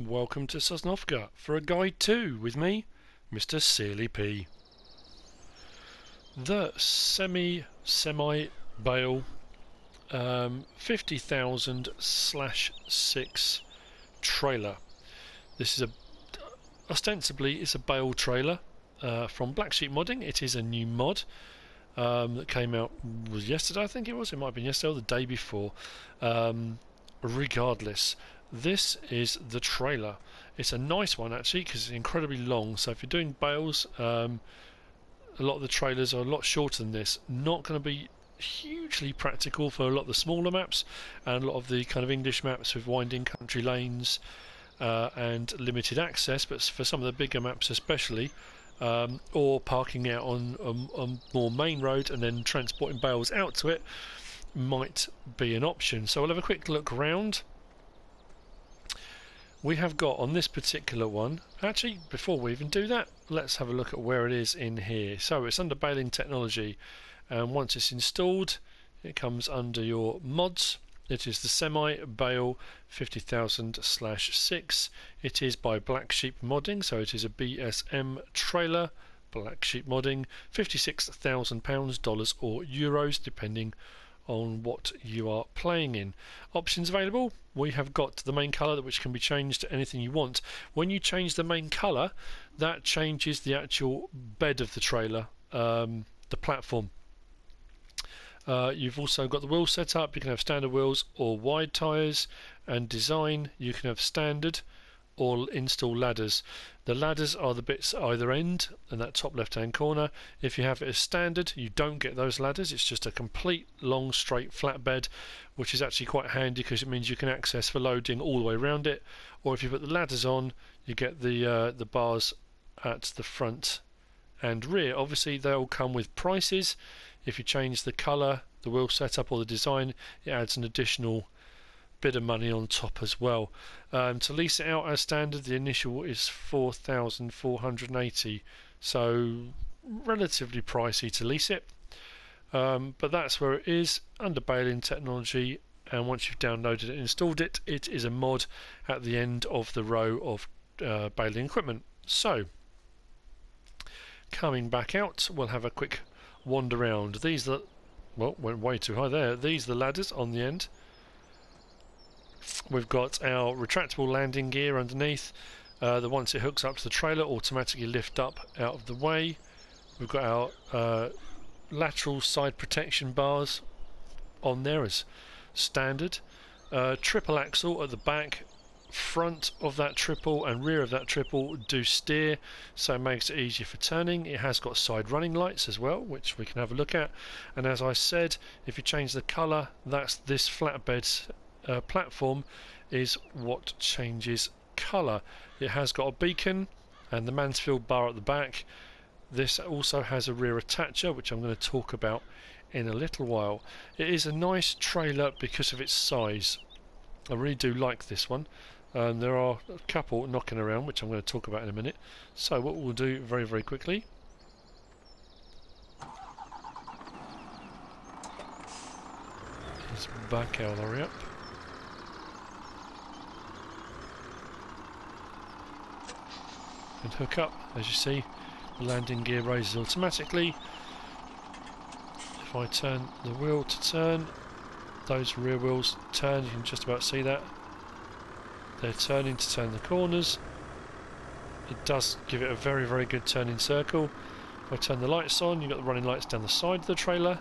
Welcome to Sosnovka for a guide too with me, MrSealyp. The Semi-Bale 50,000/6 trailer. This is ostensibly it's a Bale trailer from Blacksheep modding. It is a new mod that came out was yesterday, I think it was. It might have been yesterday or the day before. Regardless, this is the trailer. It's a nice one actually because it's incredibly long. So if you're doing bales, a lot of the trailers are a lot shorter than this. Not going to be hugely practical for a lot of the smaller maps and a lot of the kind of English maps with winding country lanes and limited access. But for some of the bigger maps especially, or parking out on more main road and then transporting bales out to it might be an option. So we'll have a quick look around. We have got on this particular one, actually before we even do that, let's have a look at where it is in here. So it's under baling technology, and once it's installed it comes under your mods. It is the Semi-Bale 50,000/6. It is by Blacksheep modding, so it is a BSM trailer. Blacksheep modding, £56,000, dollars or euros depending on what you are playing in. Options available. We have got the main colour, which can be changed to anything you want. When you change the main colour, that changes the actual bed of the trailer, the platform. You've also got the wheel set up. You can have standard wheels or wide tyres, and design you can have standard or install ladders. The ladders are the bits at either end in that top left hand corner. If you have it as standard, you don't get those ladders. It's just a complete long straight flatbed, which is actually quite handy because it means you can access for loading all the way around it. Or if you put the ladders on, you get the bars at the front and rear. Obviously they all come with prices. If you change the colour, the wheel setup or the design, it adds an additional bit of money on top as well. To lease it out as standard, the initial is 4,480, so relatively pricey to lease it, but that's where it is under baling technology. And once you've downloaded it and installed it, it is a mod at the end of the row of baling equipment. So coming back out, we'll have a quick wander around. These are, well, went way too high there. These are the ladders on the end. We've got our retractable landing gear underneath that once it hooks up to the trailer automatically lift up out of the way. We've got our lateral side protection bars on there as standard. Triple axle at the back, front of that triple and rear of that triple do steer, so it makes it easier for turning. It has got side running lights as well, which we can have a look at. And as I said, if you change the colour, that's this flatbed platform is what changes colour. It has got a beacon and the Mansfield bar at the back. This also has a rear attacher, which I'm going to talk about in a little while. It is a nice trailer because of its size. I really do like this one. There are a couple knocking around, which I'm going to talk about in a minute. So what we'll do very, very quickly, is back our lorry up. And hook up. As you see, the landing gear raises automatically. If I turn the wheel to turn, those rear wheels turn. You can just about see that. They're turning to turn the corners. It does give it a very, very good turning circle. If I turn the lights on, you've got the running lights down the side of the trailer.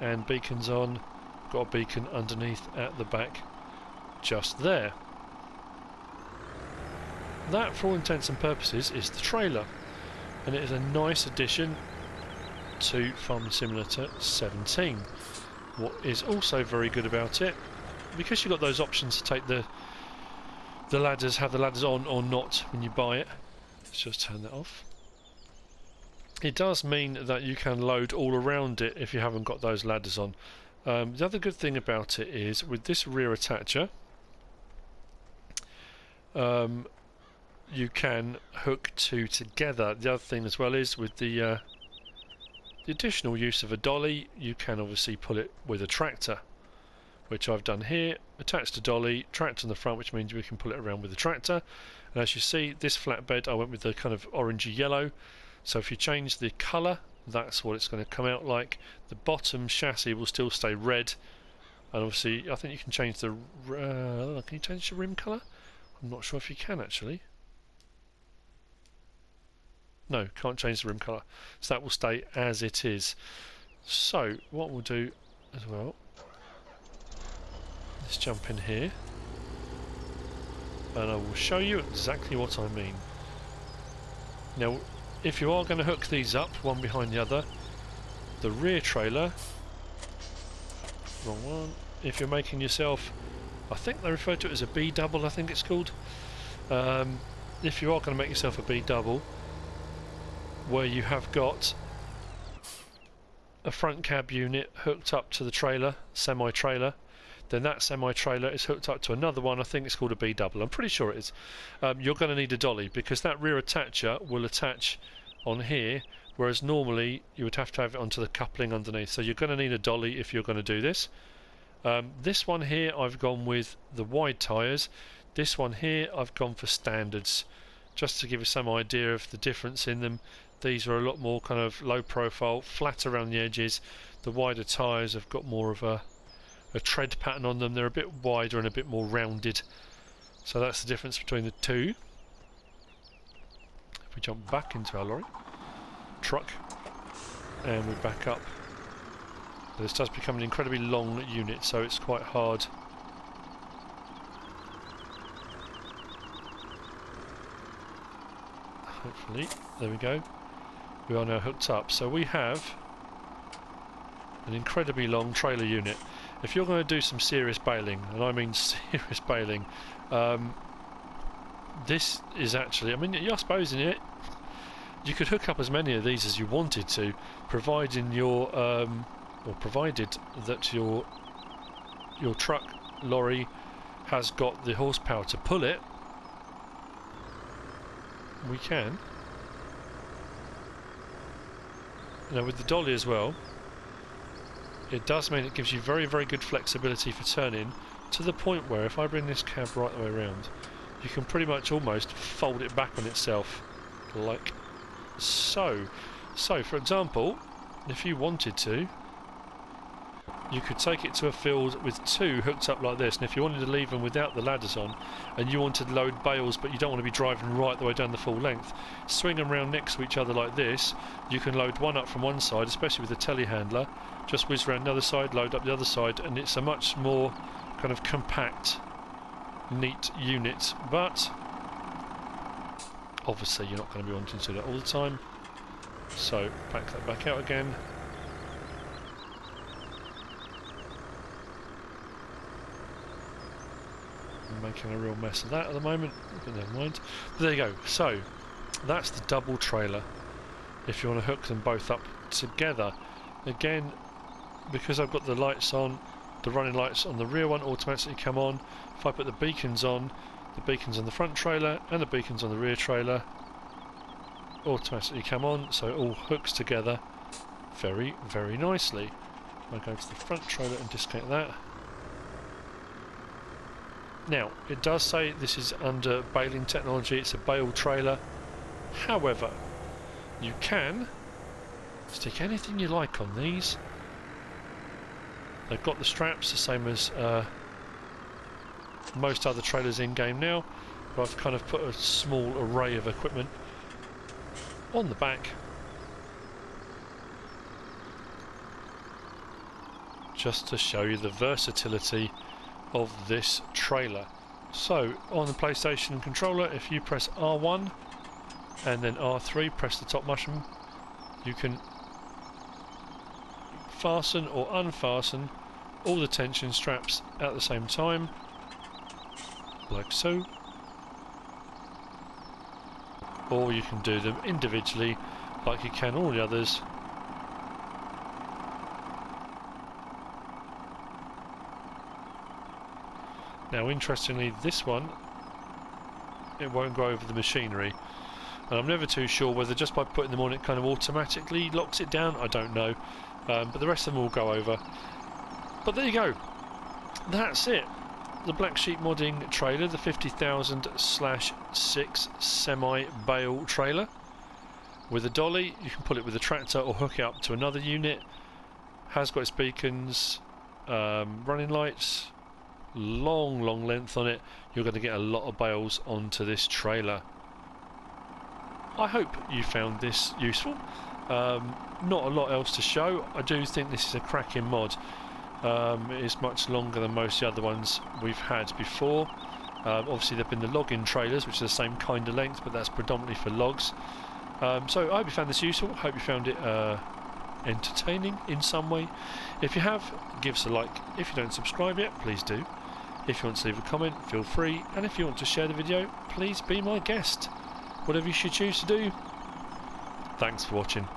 And beacons on. Got a beacon underneath at the back just there. That, for all intents and purposes, is the trailer, and it is a nice addition to Farming Simulator 17. What is also very good about it, because you've got those options to take the ladders, have the ladders on or not when you buy it. Let's just turn that off. It does mean that you can load all around it if you haven't got those ladders on. The other good thing about it is with this rear attacher, you can hook two together. The other thing as well is with the additional use of a dolly, you can obviously pull it with a tractor, which I've done here, attached to dolly, tractor on the front, which means we can pull it around with the tractor. And as you see, this flatbed I went with the kind of orangey yellow, so if you change the colour, that's what it's going to come out like. The bottom chassis will still stay red, and obviously I think you can change the can you change the rim colour? I'm not sure if you can actually. No, can't change the rim colour, so that will stay as it is. So what we'll do as well, let's jump in here and I will show you exactly what I mean. Now if you are going to hook these up one behind the other, the rear trailer, wrong one, if you're making yourself, I think they refer to it as a B double, I think it's called. If you are going to make yourself a B double, where you have got a front cab unit hooked up to the trailer, semi-trailer, then that semi-trailer is hooked up to another one, I think it's called a B double, I'm pretty sure it is. You're going to need a dolly, because that rear attacher will attach on here, whereas normally you would have to have it onto the coupling underneath, so you're going to need a dolly if you're going to do this. This one here I've gone with the wide tyres, this one here I've gone for standards, just to give you some idea of the difference in them. These are a lot more kind of low profile, flat around the edges. The wider tyres have got more of a tread pattern on them, they're a bit wider and a bit more rounded, so that's the difference between the two. If we jump back into our lorry truck and we back up, this does become an incredibly long unit, so it's quite hard. Hopefully, there we go, we are now hooked up, so we have an incredibly long trailer unit. If you're going to do some serious baling, and I mean serious baling, this is actually, I mean, I suppose in it you could hook up as many of these as you wanted to, providing your or provided that your truck lorry has got the horsepower to pull it. We can. Now with the dolly as well, it does mean it gives you very, very good flexibility for turning, to the point where if I bring this cab right the way around, you can pretty much almost fold it back on itself, like so. So for example, if you wanted to, you could take it to a field with two hooked up like this, and if you wanted to leave them without the ladders on, and you wanted to load bales but you don't want to be driving right the way down the full length, swing them round next to each other like this. You can load one up from one side, especially with the telehandler, just whiz around the other side, load up the other side, and it's a much more kind of compact, neat unit. But obviously you're not going to be wanting to do that all the time, so back that back out again. Making a real mess of that at the moment, but never mind. But there you go, so that's the double trailer if you want to hook them both up together. Again, because I've got the lights on, the running lights on the rear one automatically come on. If I put the beacons on the front trailer and the beacons on the rear trailer automatically come on, so it all hooks together very, very nicely. I'll go to the front trailer and disconnect that. Now, it does say this is under baling technology, it's a bale trailer. However, you can stick anything you like on these. They've got the straps the same as most other trailers in game now, but I've kind of put a small array of equipment on the back just to show you the versatility of this trailer. So on the PlayStation controller, if you press R1 and then R3, press the top mushroom, you can fasten or unfasten all the tension straps at the same time, like so, or you can do them individually like you can all the others. Now interestingly, this one, it won't go over the machinery, and I'm never too sure whether just by putting them on it kind of automatically locks it down, I don't know, but the rest of them will go over. But there you go, that's it. The Blacksheep modding trailer, the 50,000/6 Semi-Bale trailer. With a dolly, you can pull it with a tractor or hook it up to another unit. Has got its beacons, running lights, long length on it. You're going to get a lot of bales onto this trailer. I hope you found this useful. Not a lot else to show. I do think this is a cracking mod. It is much longer than most of the other ones we've had before. Obviously there have been the login trailers, which are the same kind of length, but that's predominantly for logs. So I hope you found this useful. I hope you found it entertaining in some way. If you have, give us a like. If you don't subscribe yet, please do. If you want to leave a comment, feel free. And if you want to share the video, please be my guest. Whatever you should choose to do. Thanks for watching.